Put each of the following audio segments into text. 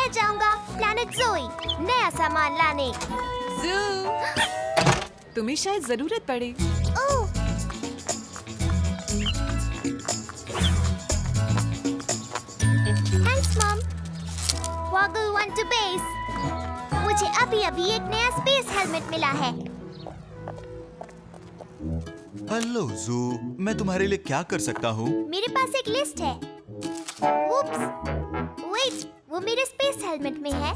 मैं जाऊंगा प्लैनेट ज़ोई नया सामान लाने। ज़ू, तुम्हें शायद जरूरत पड़े। Oh, thanks mom. Vogel one to base. मुझे अभी एक नया स्पेस हेलमेट मिला है। हेलो जू, मैं तुम्हारे लिए क्या कर सकता हूँ? मेरे पास एक लिस्ट है। उप्स, वेट, वो मेरे स्पेस हेलमेट में है।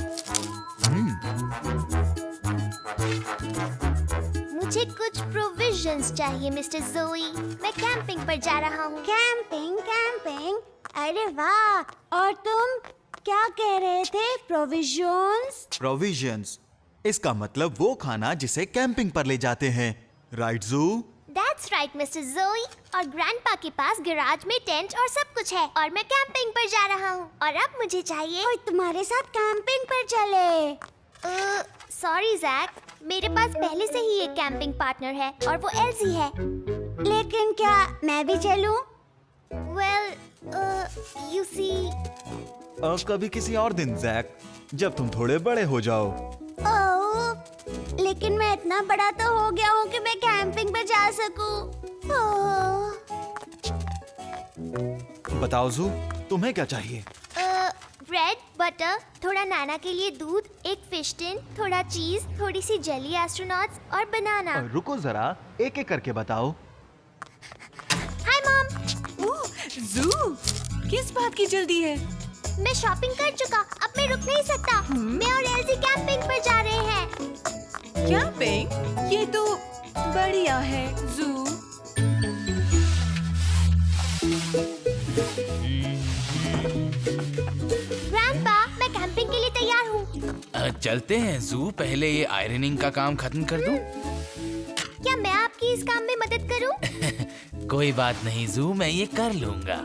मुझे कुछ प्रोविजंस चाहिए मिस्टर ज़ोई। मैं कैंपिंग पर जा रहा हूँ। कैंपिंग? अरे वाह! और तुम क्या कह रहे थे? प्रोविजंस, इसका मतलब वो खाना जिसे कैंपिंग पर ले जाते हैं, राइट जू? That's right, मिस्टर ज़ोई। और ग्रैंडपा के पास गैराज में टेंट और सब कुछ है और मैं कैंपिंग पर जा रहा हूँ। और अब मुझे चाहिए कोई तुम्हारे साथ कैंपिंग पर चले। सॉरी जैक, मेरे पास पहले से ही एक कैंपिंग पार्टनर है और वो एल्जी है। लेकिन क्या मैं भी चलूं? Well, you see, कभी किसी और दिन जैक, जब तुम थोड़े बड़े हो जाओ। ओह, लेकिन मैं इतना बड़ा तो हो गया हूँ कि मैं कैंपिंग पे जा सकूं। ओह, बताओ जू, तुम्हें क्या चाहिए? ब्रेड, बटर, थोड़ा नाना के लिए दूध, एक फिश टिन, थोड़ा चीज, थोड़ी सी जेली एस्ट्रोनॉट्स और बनाना। रुको जरा, एक एक करके बताओ। Hi mom. ओह, ज़ू, किस बात की जल्दी है? मैं शॉपिंग कर चुका, अब मैं रुक नहीं सकता। मैं और एल्जी कैंपिंग पर जा रहे हैं। कैंपिंग? ये तो बढ़िया है ज़ू। ग्रैंडपा, मैं कैंपिंग के लिए तैयार हूँ। चलते हैं ज़ू, पहले ये आयरनिंग का काम खत्म कर दूं। क्या मैं आपकी इस काम में मदद करूँ? कोई बात नहीं ज़ू, मैं ये कर लूंगा।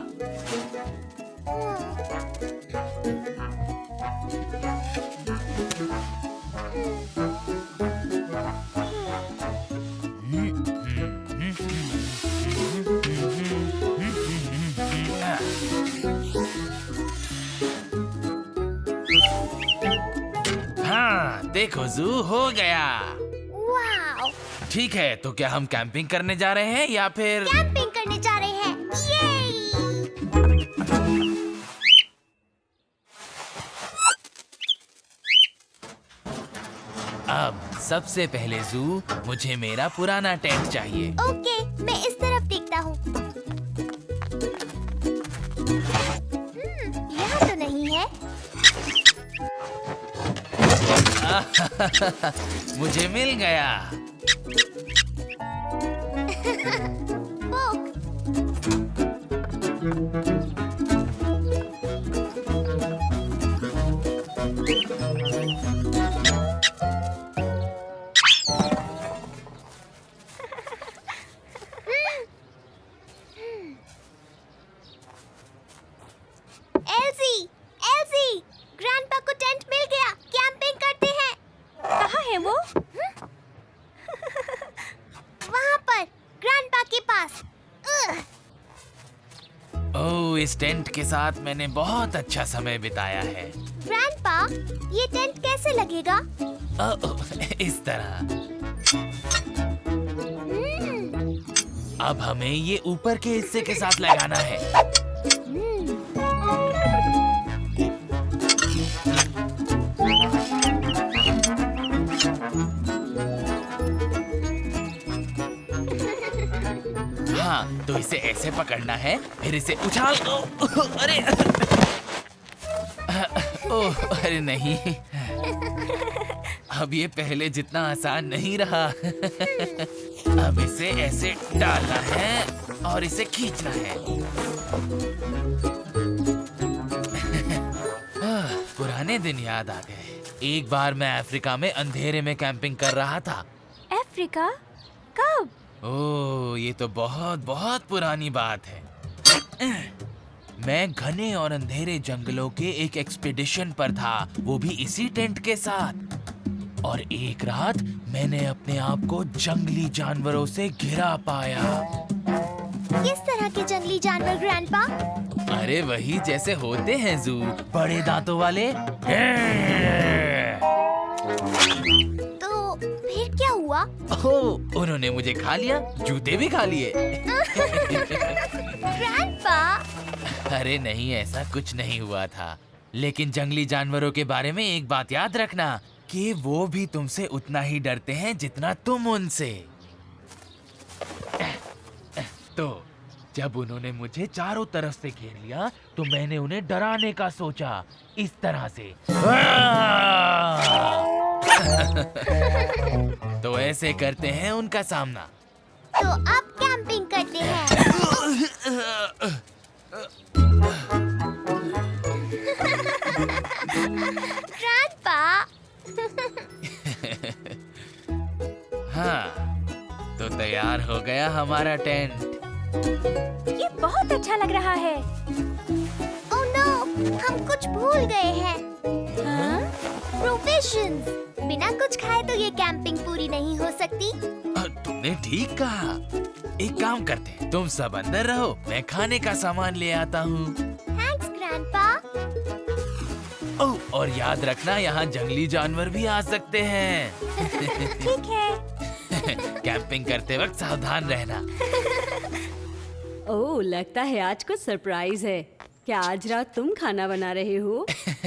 हाँ, देखो ज़ू, हो गया। वाओ, ठीक है, तो क्या हम कैंपिंग करने जा रहे हैं या फिर? कैंपिंग करने जा रहे हैं। ये अब सबसे पहले ज़ू, मुझे मेरा पुराना टेंट चाहिए। ओके, मैं इस तरफ देखता हूँ। यहाँ तो नहीं है। मुझे मिल गया। बुक। एल्जी, ग्रैंडपा को टेंट मिल गया। कैंपिंग करते हैं। कहाँ है वो? वहाँ पर, ग्रैंडपा के पास। ओह, इस टेंट के साथ मैंने बहुत अच्छा समय बिताया है। ग्रैंडपा, ये टेंट कैसे लगेगा? ओह, इस तरह। अब हमें ये ऊपर के हिस्से के साथ लगाना है। हाँ, तो इसे ऐसे पकड़ना है, फिर इसे उछाल। अरे ओह, अरे नहीं, अब ये पहले जितना आसान नहीं रहा। अब इसे ऐसे डालना है और इसे खींचना है। पुराने दिन याद आ गए। एक बार मैं अफ्रीका में अंधेरे में कैंपिंग कर रहा था। अफ्रीका? कब? ओह, ये तो बहुत बहुत पुरानी बात है। मैं घने और अंधेरे जंगलों के एक एक्सपीडिशन पर था, वो भी इसी टेंट के साथ। और एक रात मैंने अपने आप को जंगली जानवरों से घिरा पाया। किस तरह के जंगली जानवर ग्रैंडपा? अरे वही जैसे होते हैं जू, बड़े दांतों वाले। तो फिर क्या हुआ? ओह, उन्होंने मुझे खा लिया, जूते भी खा लिए। ग्रैंडपा, अरे नहीं, ऐसा कुछ नहीं हुआ था। लेकिन जंगली जानवरों के बारे में एक बात याद रखना कि वो भी तुमसे उतना ही डरते हैं जितना तुम उनसे। तो जब उन्होंने मुझे चारों तरफ से घेर लिया तो मैंने उन्हें डराने का सोचा, इस तरह से। तो ऐसे करते हैं उनका सामना। तो आप कैंपिंग करते हैं। ग्रैंडपा, हाँ, तो तैयार हो गया हमारा टेंट। ये बहुत अच्छा लग रहा है। ओह नो, हम कुछ भूल गए हैं। प्रोविजंस। बिना कुछ खाए तो ये कैंपिंग पूरी नहीं हो सकती। तुमने ठीक कहा। एक काम करते हैं, तुम सब अंदर रहो, मैं खाने का सामान ले आता हूँ। Thanks grandpa. ओह, और याद रखना यहाँ जंगली जानवर भी आ सकते हैं। ठीक है। कैंपिंग करते वक्त सावधान रहना। ओह, लगता है आज कुछ सरप्राइज है। क्या आज रात तुम खाना बना रहे हो?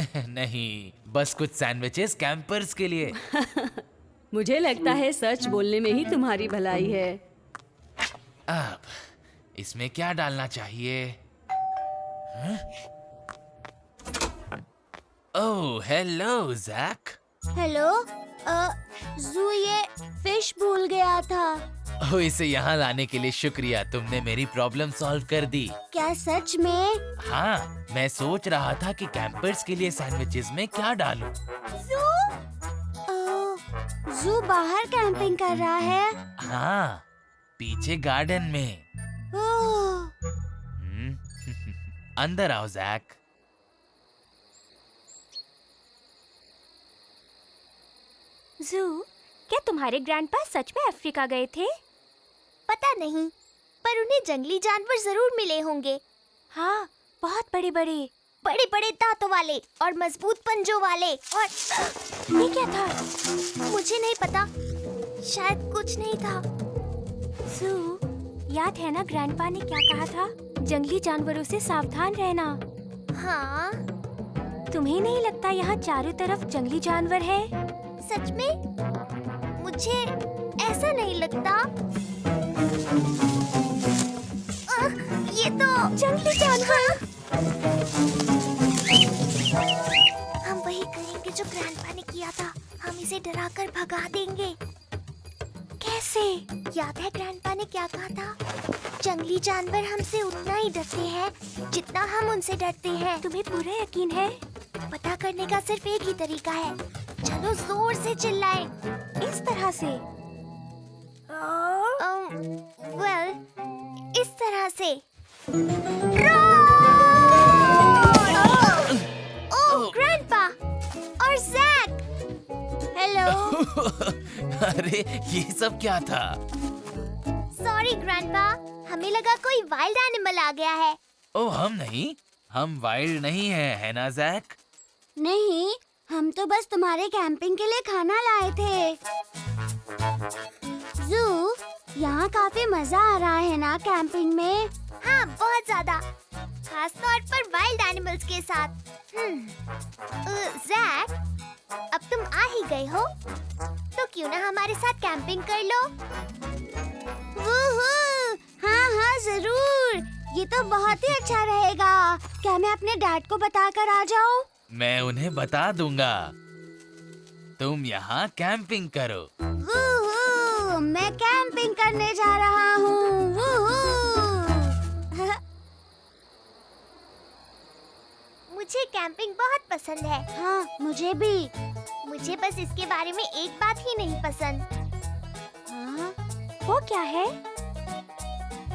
नहीं, बस कुछ सैंडविचेस कैंपर्स के लिए। मुझे लगता है सच बोलने में ही तुम्हारी भलाई है। अब इसमें क्या डालना चाहिए? हाँ? ओह, हेलो जैक। हेलो, जू ये फिश भूल गया था। ओह, इसे यहाँ लाने के लिए शुक्रिया, तुमने मेरी प्रॉब्लम सॉल्व कर दी। क्या सच में? हाँ, मैं सोच रहा था कि कैंपर्स के लिए सैंडविचेस में क्या डालूं। जू बाहर कैंपिंग कर रहा है। हाँ, पीछे गार्डन में। ओह, अंदर आओ जैक। जू, क्या तुम्हारे ग्रैंडपा सच में अफ्रीका गए थे? पता नहीं, पर उन्हें जंगली जानवर जरूर मिले होंगे। हाँ, बहुत बड़े बड़े। बड़े बड़े दांतों वाले और मजबूत पंजों वाले। और ये क्या था? मुझे नहीं पता, शायद कुछ नहीं था। जू, याद है ना ग्रैंडपा ने क्या कहा था? जंगली जानवरों से सावधान रहना। हाँ, तुम्हें नहीं लगता यहाँ चारों तरफ जंगली जानवर है? सच में? मुझे ऐसा नहीं लगता। ये तो जंगली जानवर। हम वही करेंगे जो ग्रैंडपा ने किया था। हम इसे डराकर भगा देंगे। कैसे? याद है ग्रैंडपा ने क्या कहा था? जंगली जानवर हमसे उतना ही डरते हैं जितना हम उनसे डरते हैं। तुम्हें पूरा यकीन है? पता करने का सिर्फ एक ही तरीका है। चलो जोर से चिल्लाएं। इस तरह से? वेल, इस तरह से। ओह, ग्रैंडपा और जैक। हेलो। अरे ये सब क्या था? सॉरी ग्रैंडपा, हमें लगा कोई वाइल्ड एनिमल आ गया है। ओह, हम नहीं, हम वाइल्ड नहीं है ना जैक? नहीं, हम तो बस तुम्हारे कैंपिंग के लिए खाना लाए थे। जू, यहाँ काफी मजा आ रहा है ना कैंपिंग में? हाँ, बहुत ज्यादा, खास तौर पर वाइल्ड एनिमल्स के साथ। जैक, अब तुम आ ही गए हो, तो क्यों ना हमारे साथ कैंपिंग कर लो? वूहू! हाँ हाँ जरूर, ये तो बहुत ही अच्छा रहेगा। क्या मैं अपने डैड को बताकर आ जाऊँ? मैं उन्हें बता दूंगा। तुम यहाँ कैंपिंग करो। वूहू! मैं कैंपिंग करने जा रहा हूँ। वूहू! मुझे कैंपिंग बहुत पसंद है। हाँ, मुझे भी। मुझे बस इसके बारे में एक बात ही नहीं पसंद। हाँ? वो क्या है?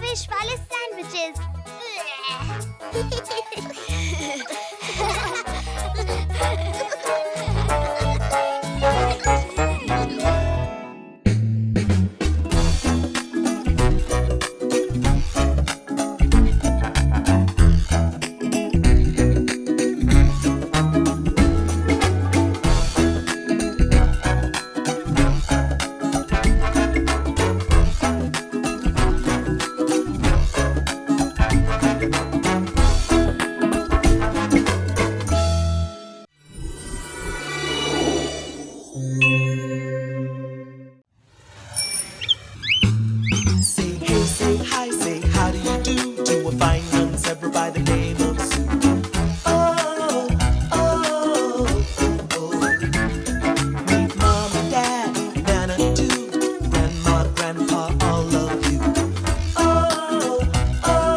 फिश वाले sandwiches. by the name of Zoo. Oh, oh, oh. Meet Mom and Dad, Nana too, Grandma, Grandpa, all love you. Oh, oh, oh,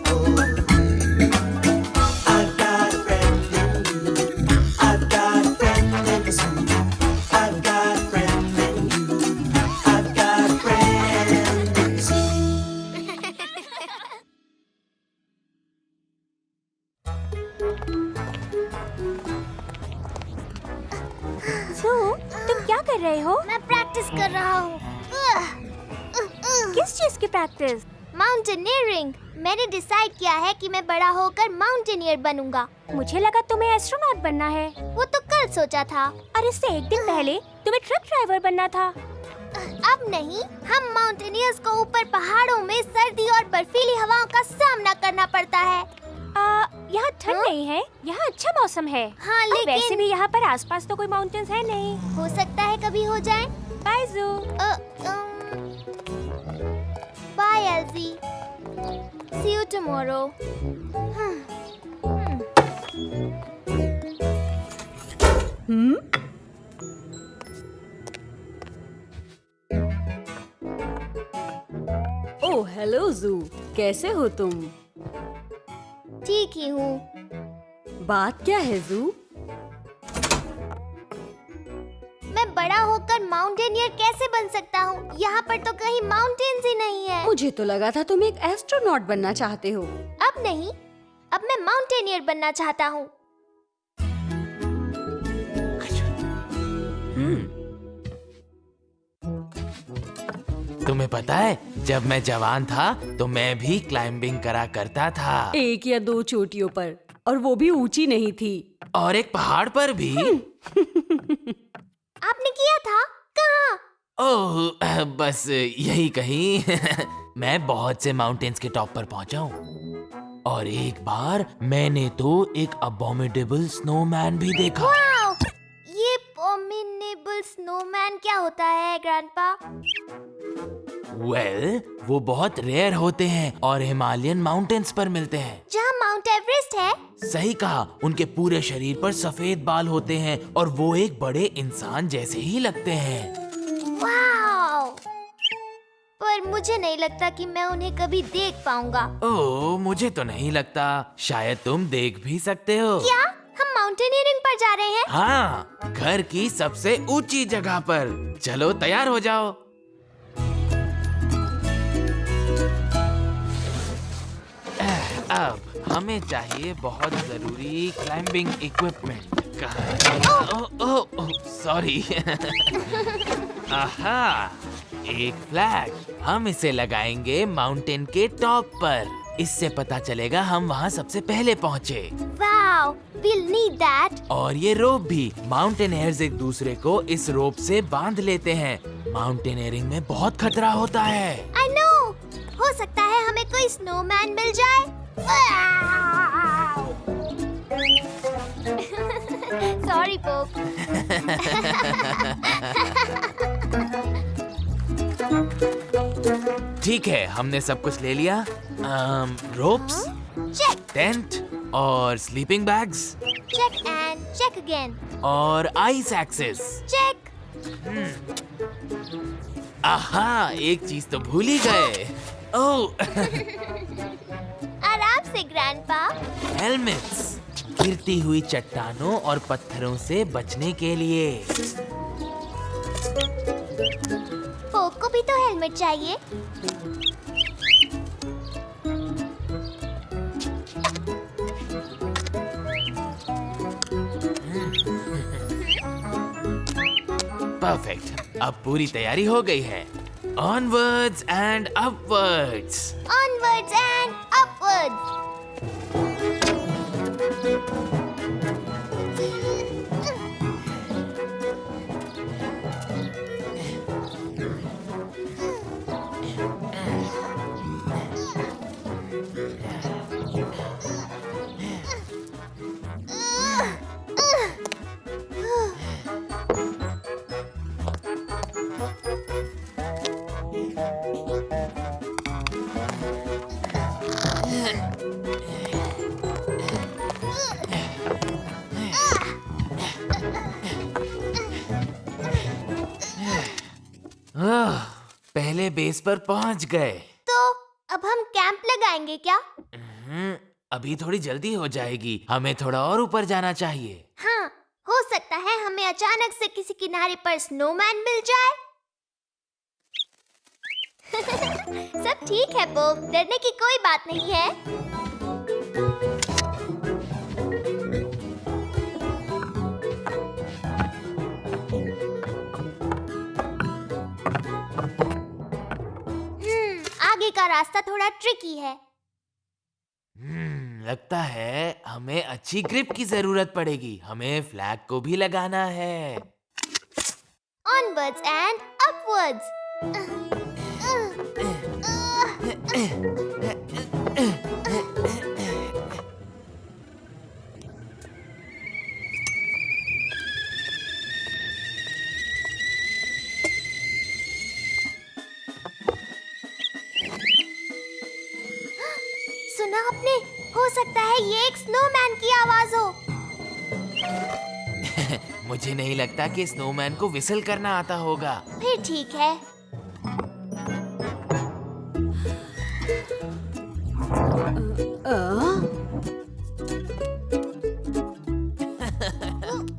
oh. I've got a friend in you. I've got a friend in the zoo. I've got a friend in you. I've got a friend in the zoo. सू, तुम क्या कर रहे हो? मैं practice कर रहा हूँ। किस चीज की प्रैक्टिस? माउंटेनियरिंग। मैंने डिसाइड किया है कि मैं बड़ा होकर माउंटेनियर बनूंगा। मुझे लगा तुम्हें एस्ट्रोनॉट बनना है। वो तो कल सोचा था। और इससे एक दिन पहले तुम्हें ट्रक ड्राइवर बनना था। अब नहीं, हम माउंटेनियर्स को ऊपर पहाड़ों में सर्दी और बर्फीली हवाओं का सामना करना पड़ता है। यहाँ ठंड नहीं है, यहाँ अच्छा मौसम है। हाँ, और वैसे लेकिन भी यहाँ पर आसपास तो कोई माउंटेन्स है नहीं। हो सकता है कभी हो जाए। बाय जू। बाय एल्जी। See you tomorrow. Oh hello जू, कैसे हो तुम? ठीक ही हूँ। बात क्या है जू? मैं बड़ा होकर माउंटेनियर कैसे बन सकता हूँ? यहाँ पर तो कहीं माउंटेन्स ही नहीं है। मुझे तो लगा था तुम एक एस्ट्रोनॉट बनना चाहते हो। अब नहीं, अब मैं माउंटेनियर बनना चाहता हूँ। तुम्हें पता है, जब मैं जवान था तो मैं भी क्लाइंबिंग करा करता था। एक या दो चोटियों पर, और वो भी ऊंची नहीं थी। और एक पहाड़ पर भी। आपने किया था? कहाँ? ओह, बस यही कहीं। मैं बहुत से माउंटेन्स के टॉप पर पहुंचा हूँ। और एक बार मैंने तो एक अबॉमिनेबल स्नोमैन भी देखा। वाओ! ये अबॉमिनेबल स्नोमैन क्या होता है, ग्रैंडपा? वो बहुत रेयर होते हैं और हिमालयन माउंटेन्स पर मिलते हैं। जहाँ माउंट एवरेस्ट है? सही कहा। उनके पूरे शरीर पर सफेद बाल होते हैं और वो एक बड़े इंसान जैसे ही लगते हैं। वाओ! पर मुझे नहीं लगता कि मैं उन्हें कभी देख पाऊंगा। ओह, मुझे तो नहीं लगता। शायद तुम देख भी सकते हो। क्या? हम माउंटेनियरिंग पर जा रहे हैं? हाँ, घर की सबसे ऊंची जगह पर। चलो तैयार हो जाओ। अब हमें चाहिए बहुत जरूरी क्लाइंबिंग इक्विपमेंट। सॉरी। आहा, एक फ्लैग। हम इसे लगाएंगे माउंटेन के टॉप पर। इससे पता चलेगा हम वहाँ सबसे पहले पहुँचे। Wow, we'll need that. और ये रोप भी। माउंटेनियर्स एक दूसरे को इस रोप से बांध लेते हैं। माउंटेनियरिंग में बहुत खतरा होता है। I know. हो सकता है हमें कोई स्नोमैन मिल जाए। Sorry, Pope. ठीक है, हमने सब कुछ ले लिया। रोप्स, Check, टेंट और sleeping bags check and check again. और आइस एक्सेस। Check. आहा, एक चीज तो भूल ही गए। ओह, आराम से, ग्रैंडपा। हेलमेट्स। गिरती हुई चट्टानों और पत्थरों से बचने के लिए। पोप को भी तो हेलमेट चाहिए। परफेक्ट। अब पूरी तैयारी हो गई है। Onwards and upwards. Onwards and upwards. Base पर पहुंच गए। तो अब हम कैंप लगाएंगे क्या? अभी थोड़ी जल्दी हो जाएगी, हमें थोड़ा और ऊपर जाना चाहिए। हाँ, हो सकता है हमें अचानक से किसी किनारे पर स्नोमैन मिल जाए। सब ठीक है बोब, डरने की कोई बात नहीं है। आगे का रास्ता थोड़ा ट्रिकी है। लगता है हमें अच्छी ग्रिप की जरूरत पड़ेगी। हमें फ्लैग को भी लगाना है। Onwards and upwards. सुना आपने? हो सकता है ये एक स्नोमैन की आवाज हो। मुझे नहीं लगता कि स्नोमैन को विसल करना आता होगा। फिर ठीक है।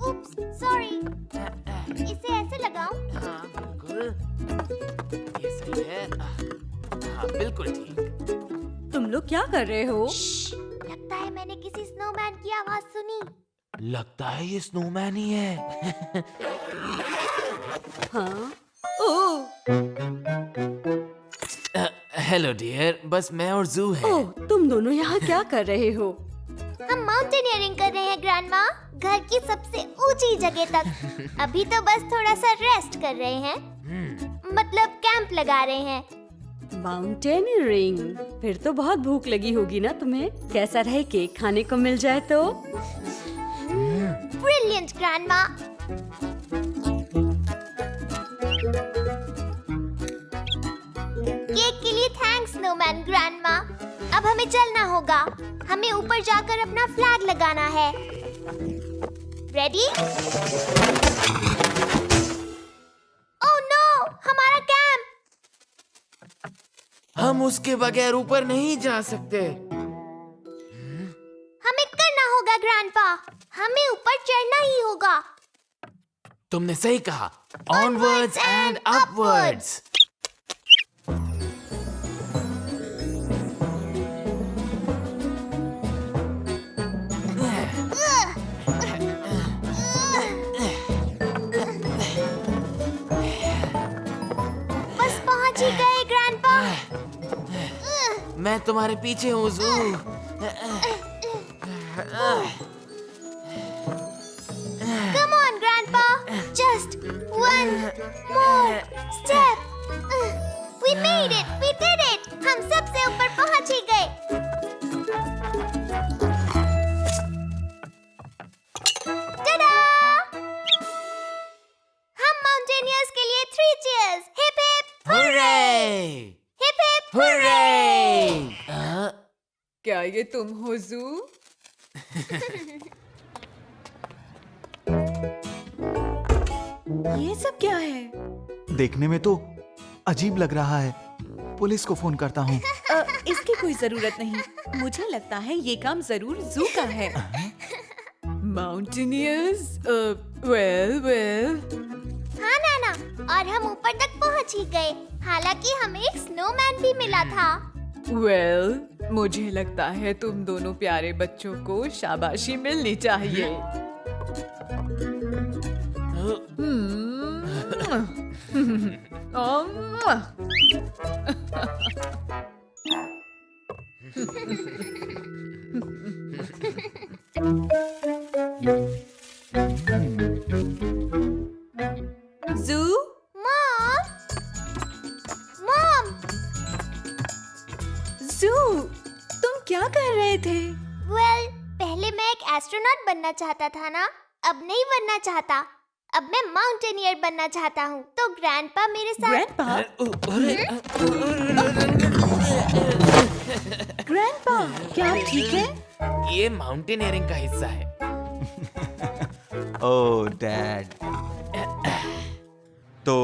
Oops, sorry. इसे ऐसे लगाऊं? हाँ, बिल्कुल। ये सही है। हाँ, बिल्कुल ठीक। तुम लोग क्या कर रहे हो? लगता है मैंने किसी स्नोमैन की आवाज सुनी। लगता है ये स्नोमैन ही है। हाँ। ओह, हेलो डियर, बस मैं और जू हैं। ओह, तुम दोनों यहाँ क्या कर रहे हो? हम माउंटेनियरिंग कर रहे हैं ग्रैंडमा, घर की सबसे ऊंची जगह तक। अभी तो बस थोड़ा सा रेस्ट कर रहे हैं, मतलब कैंप लगा रहे हैं। माउंटेनियरिंग? फिर तो बहुत भूख लगी होगी ना तुम्हें? कैसा रहे केक खाने को मिल जाए तो? Brilliant grandma. केक के लिए थैंक्स स्नोमैन ग्रैंडमा। अब हमें चलना होगा। हमें ऊपर जाकर अपना फ्लैग लगाना है। रेडी? ओह नो, हमारा कैंप। हम उसके बगैर ऊपर नहीं जा सकते। हमें करना होगा ग्रैंडपा। हमें ऊपर चढ़ना ही होगा। तुमने सही कहा। Onwards and upwards. बस पहुंच ही गए ग्रैंडपा। मैं तुम्हारे पीछे हूँ जू। Come on, Grandpa. Just one more step. We made it. We did it. हम सबसे ऊपर पहुंच ही गए। Ta-da! हम माउंटेनियर्स के लिए 3 cheers. Hip hip. Hurray! Hip hip. Hurray! क्या ये तुम हो जू? ये सब क्या है? देखने में तो अजीब लग रहा है। पुलिस को फोन करता हूँ। इसकी कोई जरूरत नहीं। मुझे लगता है ये काम जरूर जू का है। माउंटेनियर्स? वेल। हाँ नाना, और हम ऊपर तक पहुंच ही गए। हालांकि हमें एक स्नोमैन भी मिला था। वेल, मुझे लगता है तुम दोनों प्यारे बच्चों को शाबाशी मिलनी चाहिए। जू? Mom, mom. जू, तुम क्या कर रहे थे? वेल, पहले मैं एक एस्ट्रोनॉट बनना चाहता था ना, अब नहीं बनना चाहता। अब मैं माउंटेनियर बनना चाहता हूँ। तो ग्रैंडपा मेरे साथ। ग्रैंडपा, क्या आप ठीक है? ये माउंटेनियरिंग का हिस्सा है। ओह डैड। तो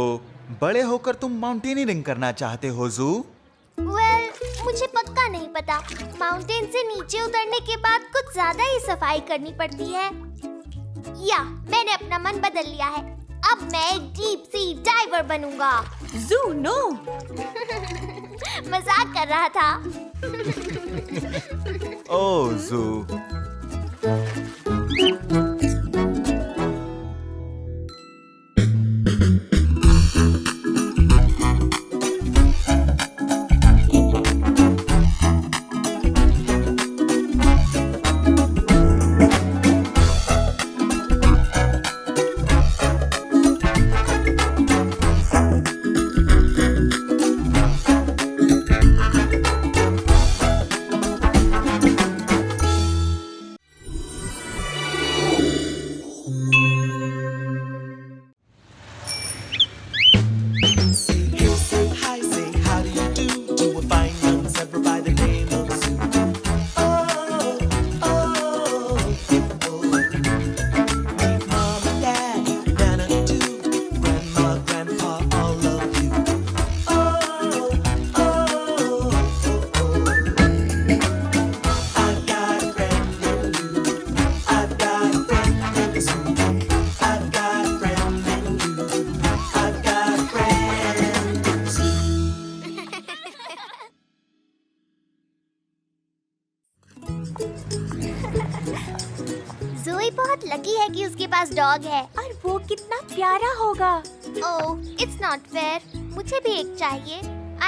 बड़े होकर तुम माउंटेनियरिंग करना चाहते हो जू? मुझे पक्का नहीं पता। माउंटेन से नीचे उतरने के बाद कुछ ज्यादा ही सफाई करनी पड़ती है। या मैंने अपना मन बदल लिया है। अब मैं एक डीप सी डाइवर बनूंगा। जू नो। मजाक कर रहा था। ओ जू, Hi, say how do you do to a fine young zebra by the name of Sue. Oh, oh, oh. Meet mom and dad, Nana too, grandma, grandpa, all love you. Oh, oh, oh, oh. I've got a friend in you. I've got a friend in Sue. I've got a friend in you. I've got a friend in Sue. ज़ोई बहुत lucky है कि उसके पास dog है। और वो कितना प्यारा होगा। ओह, इट्स नॉट फेयर। मुझे भी एक चाहिए।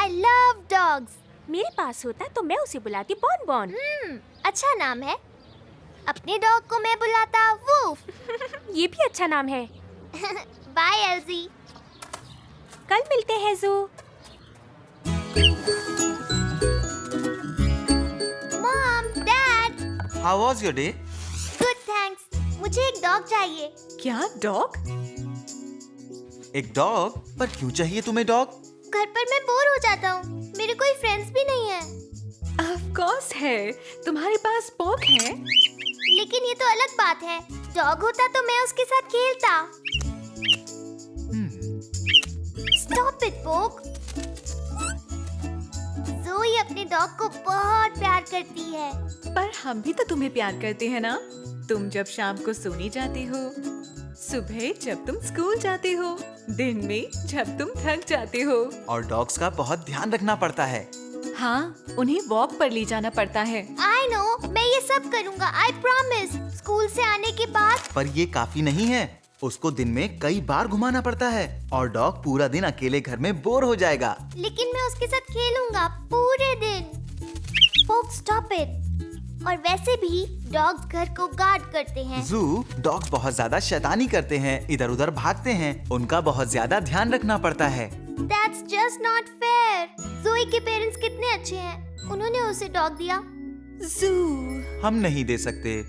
I love dogs. मेरे पास होता तो मैं उसे बुलाती बॉन बॉन। अच्छा नाम है। अपने डॉग को मैं बुलाता वूफ। ये भी अच्छा नाम है। बाय एल्जी। कल मिलते हैं जू। Mom, dad, how was your day? Good thanks. मुझे एक डॉग चाहिए। क्या डॉग? एक डॉग? पर क्यों चाहिए तुम्हें डॉग? घर पर मैं बोर हो जाता हूँ। मेरे कोई फ्रेंड्स भी नहीं है। ऑफ कोर्स है। तुम्हारे पास पॉक है। लेकिन ये तो अलग बात है। डॉग होता तो मैं उसके साथ खेलता। स्टॉप इट पोक। ज़ोई अपने डॉग को बहुत प्यार करती है। पर हम भी तो तुम्हें प्यार करते हैं ना। तुम जब शाम को सोने जाते हो, सुबह जब तुम स्कूल जाते हो, दिन में जब तुम थक जाते हो। और डॉग्स का बहुत ध्यान रखना पड़ता है। हाँ, उन्हें वॉक पर ले जाना पड़ता है। आई नो, मैं ये सब करूँगा। I promise. स्कूल से आने के बाद। पर ये काफी नहीं है। उसको दिन में कई बार घुमाना पड़ता है और डॉग पूरा दिन अकेले घर में बोर हो जाएगा। लेकिन मैं उसके साथ खेलूंगा पूरे दिन। पोक, स्टॉप इट। और वैसे भी डॉग्स घर को गार्ड करते हैं। जू, डॉग्स बहुत ज्यादा शैतानी करते हैं, इधर उधर भागते हैं। उनका बहुत ज्यादा ध्यान रखना पड़ता है। That's just not fair. ज़ोई के पेरेंट्स कितने अच्छे हैं। उन्होंने उसे डॉग दिया। जू, हम नहीं दे सकते।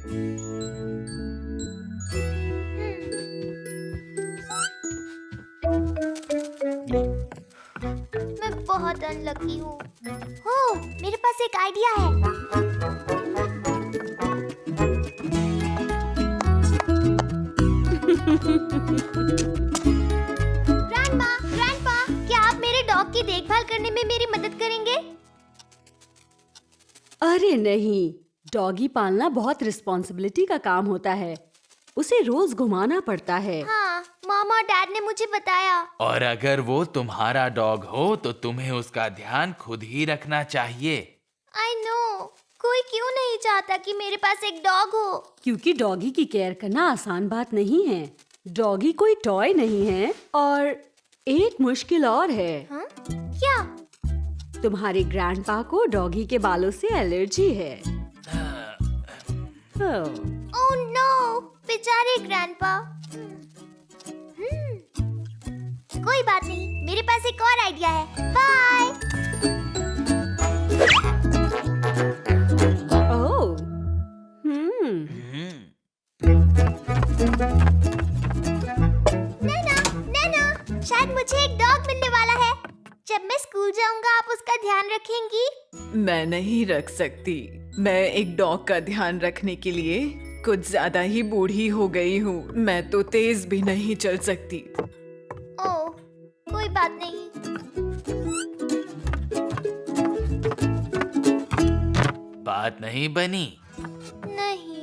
मैं बहुत अनलकी हूँ। हो, मेरे पास एक आइडिया है। ग्रैंडपा, क्या आप मेरे डॉग की देखभाल करने में मेरी मदद करेंगे? अरे नहीं, डॉगी पालना बहुत रिस्पॉन्सिबिलिटी का काम होता है। उसे रोज घुमाना पड़ता है। हाँ, मामा और डैड ने मुझे बताया। और अगर वो तुम्हारा डॉग हो तो तुम्हें उसका ध्यान खुद ही रखना चाहिए। आई नो, कोई क्यों नहीं चाहता कि मेरे पास एक डॉग हो। क्योंकि डॉगी की केयर करना आसान बात नहीं है। डॉगी कोई टॉय नहीं है। और एक मुश्किल और है। हाँ? क्या? तुम्हारे ग्रैंडपा को डॉगी के बालों से एलर्जी है। ओह नो, बेचारे ग्रैंडपा। कोई बात नहीं, मेरे पास एक और आइडिया है। बाय। ओह, नैना, शायद मुझे एक डॉग मिलने वाला है। जब मैं स्कूल जाऊंगा आप उसका ध्यान रखेंगी? मैं नहीं रख सकती। मैं एक डॉग का ध्यान रखने के लिए कुछ ज्यादा ही बूढ़ी हो गई हूँ। मैं तो तेज भी नहीं चल सकती। ओह, कोई बात नहीं। बात नहीं बनी। नहीं।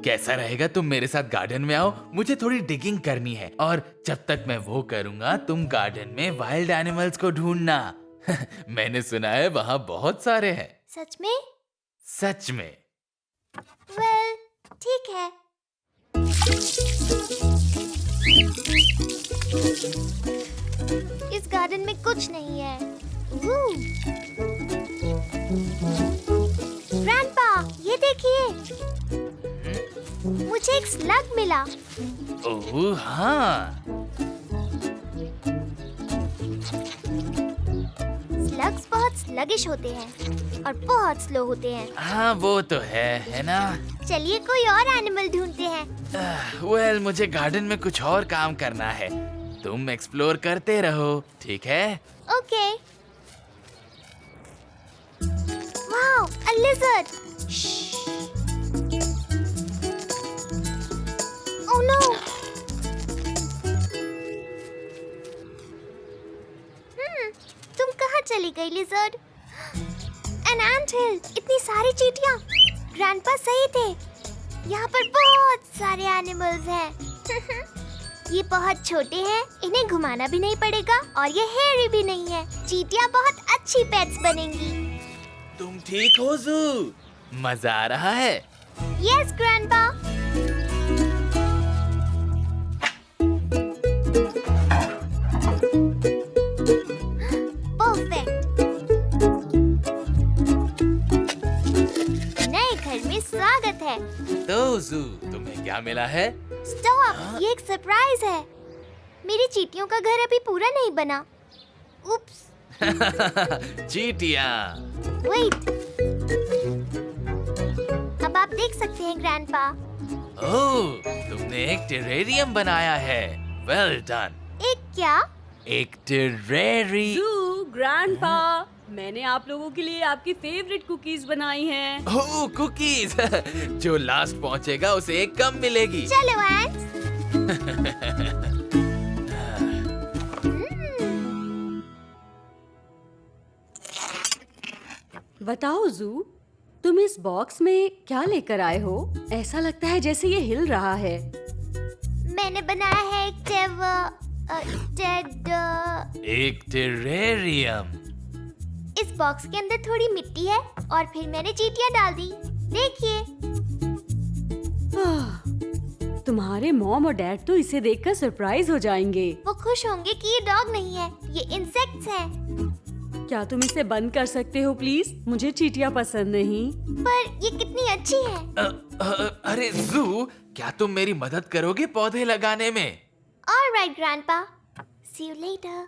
कैसा रहेगा तुम मेरे साथ गार्डन में आओ, मुझे थोड़ी डिगिंग करनी है और जब तक मैं वो करूंगा तुम गार्डन में वाइल्ड एनिमल्स को ढूंढना। मैंने सुना है वहाँ बहुत सारे हैं। सच में? सच में। वेल, ठीक है। इस गार्डन में कुछ नहीं है। ग्रैंडपा, ये देखिए, मुझे एक स्लग मिला। ओह हाँ, स्लग्स बहुत स्लगिश होते हैं और बहुत स्लो होते हैं। हाँ वो तो है ना। चलिए कोई और एनिमल ढूंढते हैं। मुझे गार्डन में कुछ और काम करना है। तुम एक्सप्लोर करते रहो, ठीक है? Okay. Wow, a lizard. Oh no. तुम कहाँ चली गई लिजर्ड? एन एंटहिल, इतनी सारी चींटियां। ग्रैंडपा सही थे, यहाँ पर बहुत सारे एनिमल्स हैं। ये बहुत छोटे हैं, इन्हें घुमाना भी नहीं पड़ेगा और ये हेयरी भी नहीं है। चींटियां बहुत अच्छी पेट्स बनेंगी। तुम ठीक हो जू? मजा आ रहा है? Yes grandpa. परफेक्ट। नए घर में स्वागत है। तो जू, तुम्हें क्या मिला है? स्टॉप, ये एक सरप्राइज है। मेरी चींटियों का घर अभी पूरा नहीं बना। उप्स। चींटियां। वेट, अब आप देख सकते हैं ग्रैंडपा। ओह, तुमने एक टेरेरियम बनाया है। Well done. एक क्या? एक टेरेरी। जू, ग्रैंडपा, मैंने आप लोगों के लिए आपकी फेवरेट कुकीज बनाई हैं। ओह कुकीज। जो लास्ट पहुंचेगा उसे एक कम मिलेगी। चलो एंट्स। बताओ जू, तुम इस बॉक्स में क्या लेकर आए हो? ऐसा लगता है जैसे ये हिल रहा है। मैंने बनाया है एक टेरेरियम। इस बॉक्स के अंदर थोड़ी मिट्टी है और फिर मैंने चींटियां डाल दी। देखिए। तुम्हारे मॉम और डैड तो इसे देखकर सरप्राइज हो जाएंगे। वो खुश होंगे कि ये डॉग नहीं है, ये इंसेक्ट्स हैं। क्या तुम इसे बंद कर सकते हो प्लीज? मुझे चींटियां पसंद नहीं। पर ये कितनी अच्छी है। अरे जू, क्या तुम मेरी मदद करोगे पौधे लगाने में? Alright grandpa, see you later.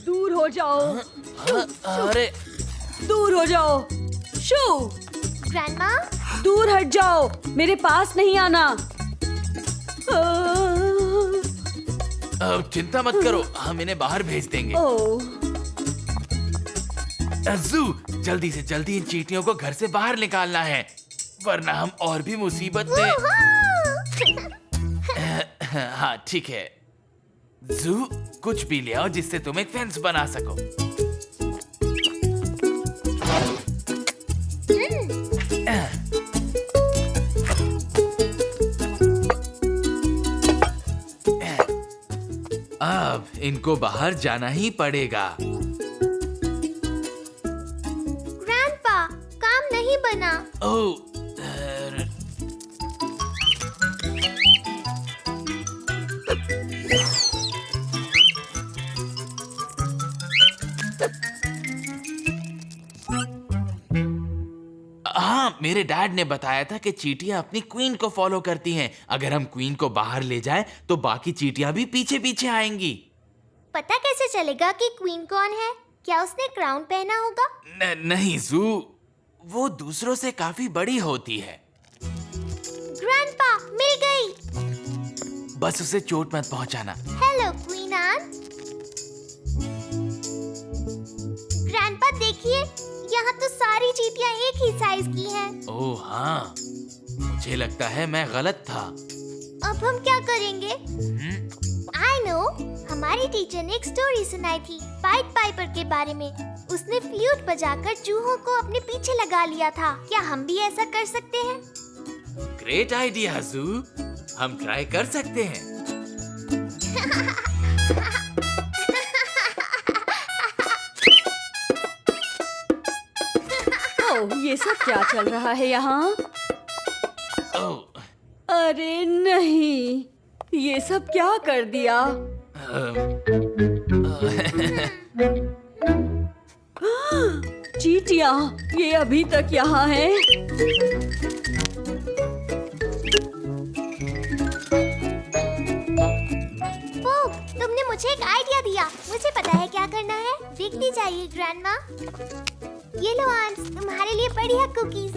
दूर हो जाओ। अरे दूर हो जाओ। शू, ग्रैंडमा, दूर हट जाओ, मेरे पास नहीं आना। अब चिंता मत करो, हम इन्हें बाहर भेज देंगे। ओह, जू, जल्दी से जल्दी इन चींटियों को घर से बाहर निकालना है, वरना हम और भी मुसीबत में। हाँ ठीक है। जू, कुछ भी ले आओ जिससे तुम एक फेंस बना सको। अब इनको बाहर जाना ही पड़ेगा। ग्रैंडपा, काम नहीं बना। ओह, हाँ, मेरे डैड ने बताया था कि चींटियां अपनी क्वीन को फॉलो करती हैं। अगर हम क्वीन को बाहर ले जाएं, तो बाकी चींटियां भी पीछे पीछे आएंगी। पता कैसे चलेगा कि क्वीन कौन है? क्या उसने क्राउन पहना होगा? नहीं जू, वो दूसरों से काफी बड़ी होती है। ग्रैंडपा, मिल गई। बस उसे चोट मत पहुंचाना। Hello queen aunt. ग्रैंडपा देखिए, यहाँ तो सारी चींटियाँ एक ही साइज की हैं। ओह हाँ, मुझे लगता है मैं गलत था। अब हम क्या करेंगे? आई नो, हमारी टीचर ने एक स्टोरी सुनाई थी पाइट पाइपर के बारे में। उसने फ्लूट बजाकर चूहों को अपने पीछे लगा लिया था। क्या हम भी ऐसा कर सकते हैं? ग्रेट आइडिया जू, हम ट्राई कर सकते हैं। ओह, ये सब क्या चल रहा है यहाँ? ओह, अरे नहीं, ये सब क्या कर दिया? चींटियाँ, ये अभी तक यहाँ हैं। पोक, तुमने मुझे एक आइडिया दिया। मुझे पता है क्या करना है। देखती जाइए ग्रैंडमा। ये लो आंट्स, तुम्हारे लिए बढ़िया cookies.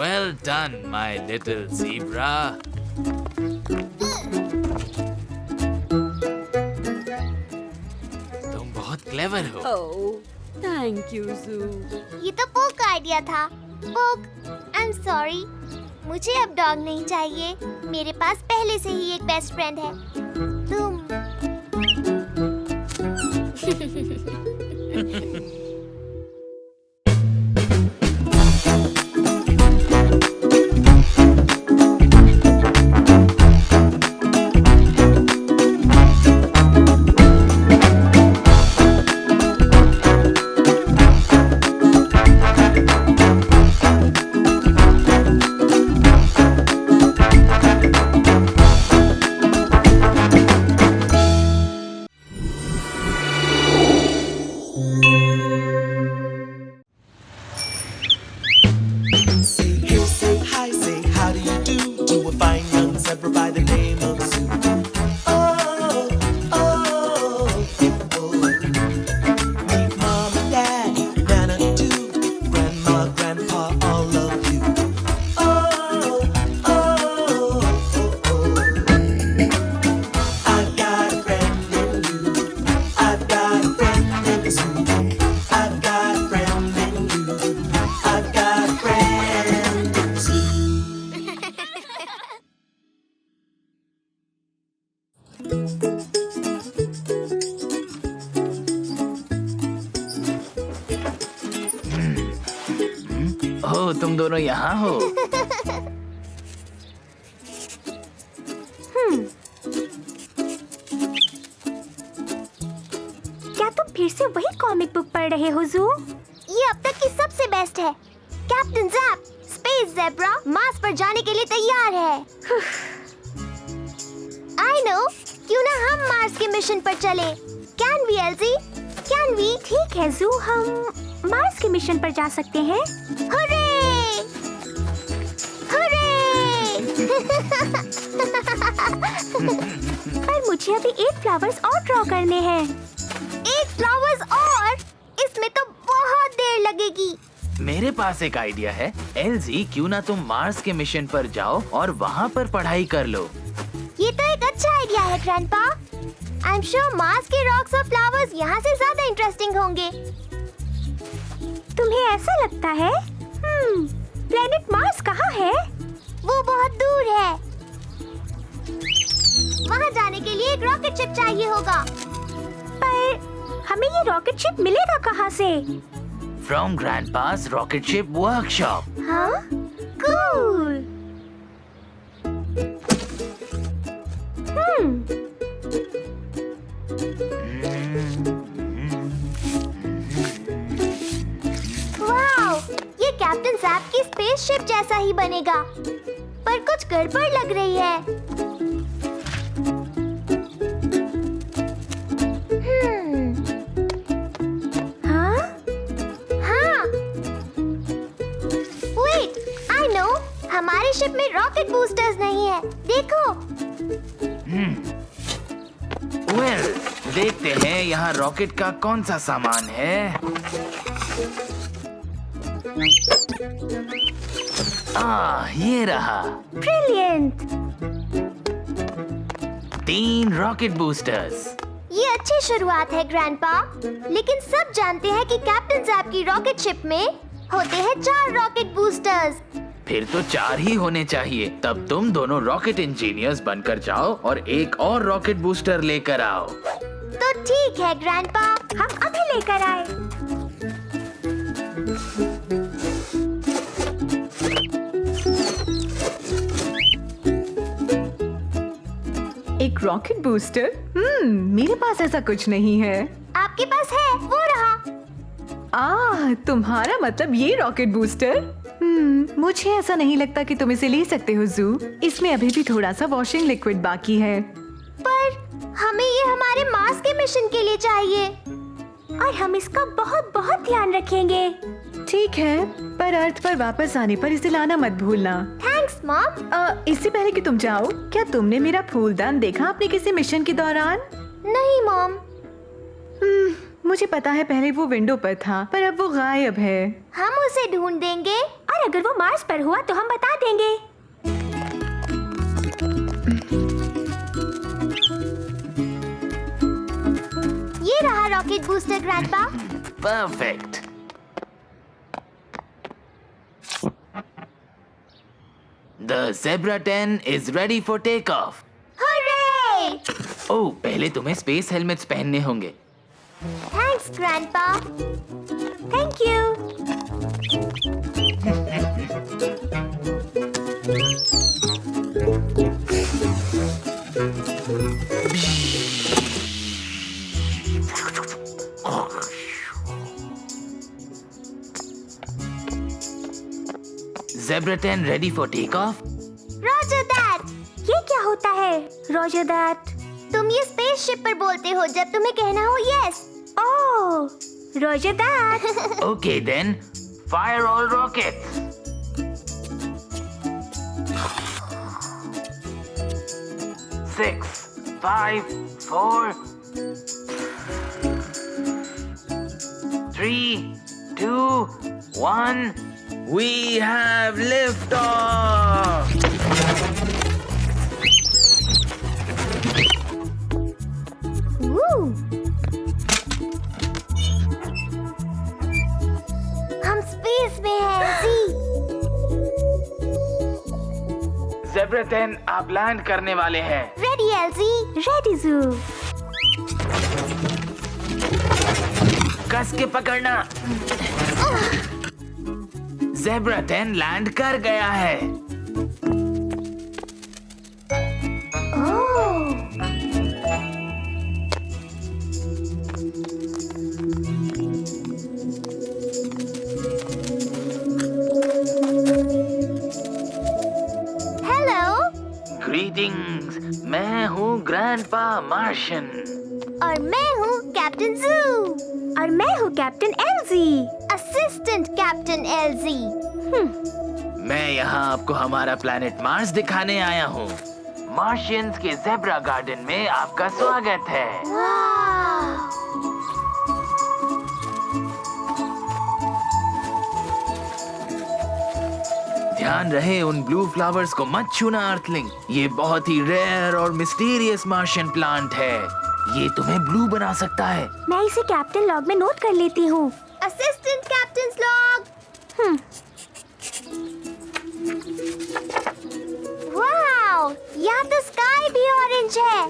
well done, my little zebra. तुम बहुत क्लेवर हो। ओह, थैंक यू जू। ये तो पोक का आइडिया था। पोक, आई एम सॉरी। मुझे अब डॉग नहीं चाहिए। मेरे पास पहले से ही एक बेस्ट फ्रेंड है, तुम। Say hey, say hi, say how do you do to a fine young zebra by the name of Sue. Oh, oh, hippo. Meet mom and dad, Nana too, grandma, grandpa, all love you. Oh, oh, oh, oh. I've got a friend in you. I've got a friend in Sue. I've got a friend in you. I've got a friend in Sue. ओह, तुम दोनों यहाँ हो। क्या तुम फिर से वही comic book पढ़ रहे हो जू? ये अब तक की सबसे बेस्ट है। Captain JAP, space zebra Mars पर जाने के लिए तैयार है। आई नो, क्यों ना हम मार्स के मिशन पर चले? कैन वी एल्जी? Can we? ठीक है जू, हम मार्स के मिशन पर जा सकते हैं। हुर्रे! हुर्रे! पर मुझे अभी 8 फ्लावर्स और ड्रॉ करने हैं। 8 फ्लावर्स और? इसमें तो बहुत देर लगेगी। मेरे पास एक आइडिया है। एलजी, क्यों ना तुम मार्स के मिशन पर जाओ और वहाँ पर पढ़ाई कर लो। ये तो एक अच्छा आइडिया है grandpa. I am sure Mars के रॉक्स और फ्लावर्स यहाँ से ज्यादा इंटरेस्टिंग होंगे। तुम्हें ऐसा लगता है? प्लेनेट मार्स कहाँ है? वो बहुत दूर है। वहाँ जाने के लिए एक रॉकेट शिप चाहिए होगा। पर हमें ये रॉकेट शिप मिलेगा कहाँ से? From ग्रैंडपास rocket ship workshop. हाँ? कूल। वाओ, ये कैप्टन जैप की स्पेसशिप जैसा ही बनेगा, पर कुछ गड़बड़ लग रही है। हाँ? हाँ। वेट, आई नो, हमारी शिप में रॉकेट बूस्टर्स नहीं है। देखो। वेल, देखते हैं यहाँ रॉकेट का कौन सा सामान है। ये रहा। ब्रिलियंट। 17 rocket boosters. ये अच्छी शुरुआत है ग्रैंडपा, लेकिन सब जानते हैं कि कैप्टन जैप की रॉकेट शिप में होते हैं 4 रॉकेट बूस्टर्स। फिर तो 4 ही होने चाहिए। तब तुम दोनों रॉकेट इंजीनियर्स बनकर जाओ और एक और रॉकेट बूस्टर लेकर आओ। तो ठीक है ग्रैंडपा, हम अभी लेकर आए। एक रॉकेट बूस्टर? मेरे पास ऐसा कुछ नहीं है। आपके पास है, वो रहा। तुम्हारा मतलब ये रॉकेट बूस्टर? मुझे ऐसा नहीं लगता कि तुम इसे ले सकते हो जू। इसमें अभी भी थोड़ा सा वॉशिंग लिक्विड बाकी है। पर हमें ये हमारे मार्स के मिशन के लिए चाहिए और हम इसका बहुत बहुत ध्यान रखेंगे। ठीक है, पर अर्थ पर वापस आने पर इसे लाना मत भूलना। Thanks mom. इससे पहले कि तुम जाओ, क्या तुमने मेरा फूलदान देखा अपने किसी मिशन के दौरान? नहीं मॉम। मुझे पता है पहले वो विंडो पर था, पर अब वो गायब है। हम उसे ढूंढ देंगे और अगर वो मार्स पर हुआ तो हम बता देंगे। ये रहा rocket booster grandpa. Perfect. The Zebra 10 is ready for takeoff. Hooray! ओह, पहले तुम्हें स्पेस हेलमेट्स पहनने होंगे। Thanks grandpa. Thank you. Zebra 10 ready for takeoff? Roger that. ये क्या होता है? Roger that. तुम ये स्पेसशिप पर बोलते हो जब तुम्हें कहना हो yes. Oh, Roger that. Okay then, fire all rockets. Six, 5, 4, 3, 2, 1. We have liftoff. Woo. हम स्पेस में हैं जी। Zebra 10 आप लैंड करने वाले हैं। Ready Elsie. Ready Zoo. कस के पकड़ना। Zebra 10 लैंड कर गया है। ग्रीटिंग्स, मैं हूँ ग्रैंडपा मार्शियन। और मैं हूँ कैप्टन जू। और मैं हूँ captain algae, assistant captain algae. मैं यहाँ आपको हमारा प्लैनेट मार्स दिखाने आया हूँ। मार्शियंस के ज़ेब्रा गार्डन में आपका स्वागत है। ध्यान रहे उन ब्लू फ्लावर्स को मत छूना अर्थलिंग। ये बहुत ही रेयर और मिस्टीरियस मार्शियन प्लांट है। ये तुम्हें ब्लू बना सकता है। मैं इसे कैप्टन लॉग में नोट कर लेती हूँ। Assistant captain log. वाओ, यहाँ तो स्काई भी ऑरेंज है।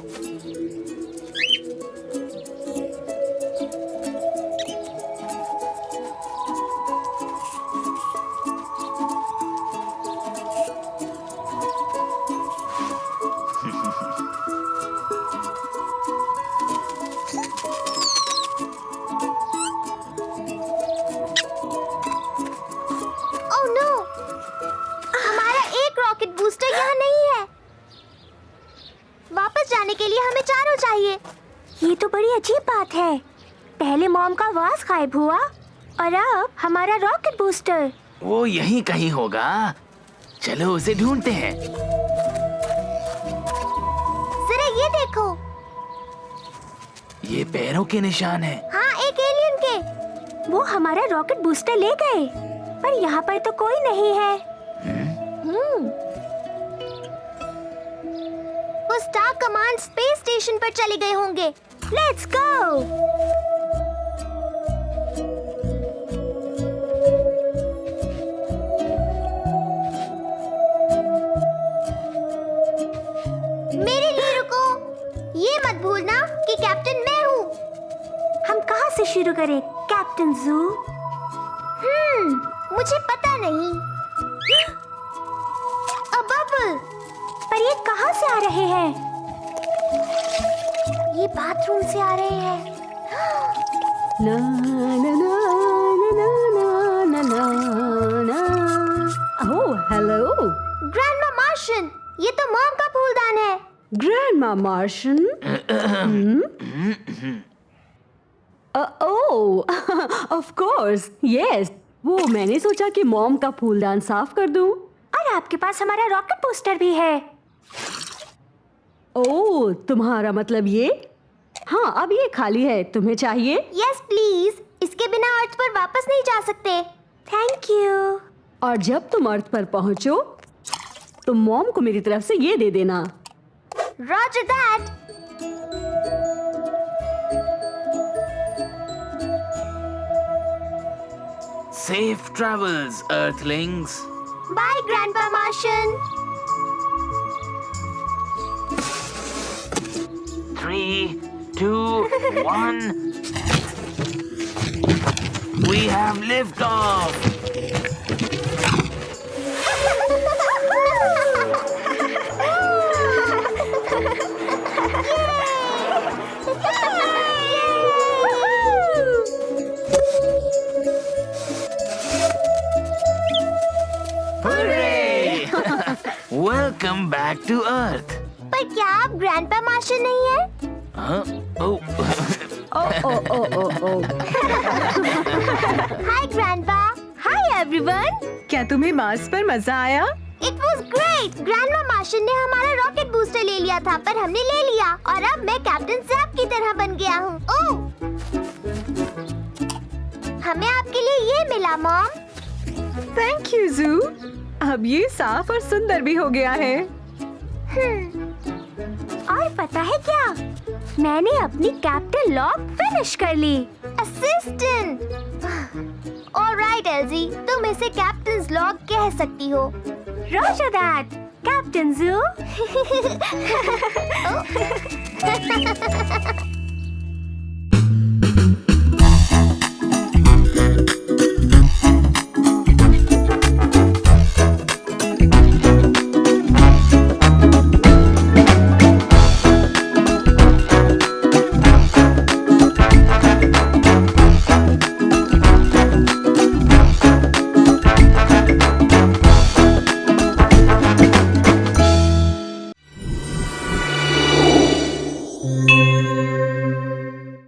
ओह नो, हमारा एक रॉकेट बूस्टर यहाँ नहीं है। वापस जाने के लिए हमें चारों चाहिए। ये तो बड़ी अजीब बात है। पहले मॉम का वास गायब हुआ और अब हमारा रॉकेट बूस्टर। वो यहीं कहीं होगा। चलो उसे ढूंढते हैं। जरा ये देखो। ये पैरों के निशान हैं। हाँ, एक एलियन के। वो हमारा रॉकेट बूस्टर ले गए, पर यहाँ पर तो कोई नहीं है। वो स्टार कमांड स्पेस स्टेशन पर चले गए होंगे। Let's go. मेरे लिए रुको। ये मत भूलना कि कैप्टन मैं हूँ। हम कहाँ से शुरू करें कैप्टन जू? मुझे पता नहीं। A bubble. पर ये कहाँ से आ रहे हैं? ये बाथरूम से आ रहे हैं। ना ना ना ना ना ना ना। ओह हेलो ग्रैंडमा मार्शन, ये तो मॉम का फूलदान है। Grandma Martian. Oh of course yes, वो मैंने सोचा कि मॉम का फूलदान साफ कर दूं। और आपके पास हमारा रॉकेट पोस्टर भी है। ओह तुम्हारा मतलब ये? हाँ अब ये खाली है, तुम्हें चाहिए? यस प्लीज, इसके बिना अर्थ पर वापस नहीं जा सकते। Thank you. और जब तुम अर्थ पर पहुंचो तो मॉम को मेरी तरफ से ये दे देना। Roger that. Safe travels, Earthlings. Bye grandpa Martian. 3, 2, 1. We have liftoff. Hooray! Welcome back to Earth. पर क्या आप ग्रैंडपा मार्शन नहीं है? Huh? Oh. ओ ओ ओ ओ ओ। हाय ग्रैंडपा। Hi everyone. क्या तुम्हें मार्स पर मजा आया? It was great. ग्रैंडमा मार्शन ने हमारा रॉकेट बूस्टर ले लिया था, पर हमने ले लिया और अब मैं कैप्टन जैप की तरह बन गया हूँ। ओह, हमें आपके लिए ये मिला मॉम। थैंक यू जू। अब ये साफ और सुंदर भी हो गया है। और पता है क्या, मैंने अपनी कैप्टन लॉक फिनिश कर ली। असिस्टेंट। ऑलराइट एल्जी, तुम इसे कैप्टन्स लॉग कह सकती हो। रोजर दैट कैप्टन जू।